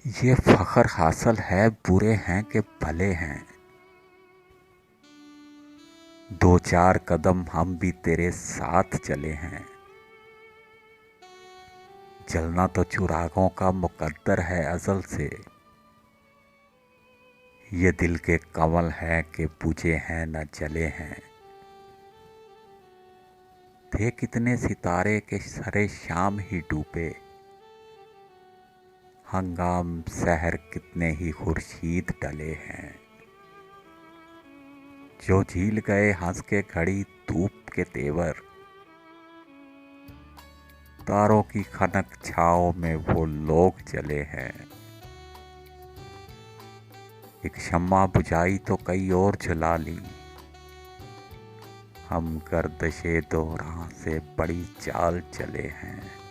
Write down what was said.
ये फ़ख्र हासिल है बुरे हैं कि भले हैं। दो चार कदम हम भी तेरे साथ चले हैं। जलना तो चिरागों का मुकद्दर है अज़ल से। ये दिल के कंवल हैं कि बुझे हैं न जले हैं। थे कितने सितारे के सरे शाम ही डूबे। हंगाम सहर कितने ही खुर्शीद डले हैं। जो झील गए हंस के घड़ी धूप के तेवर। तारों की खनक छाँव में वो लोग जले हैं। एक शम्मा बुझाई तो कई और जला ली। हम गर्दिशे दो राह से बड़ी चाल चले हैं।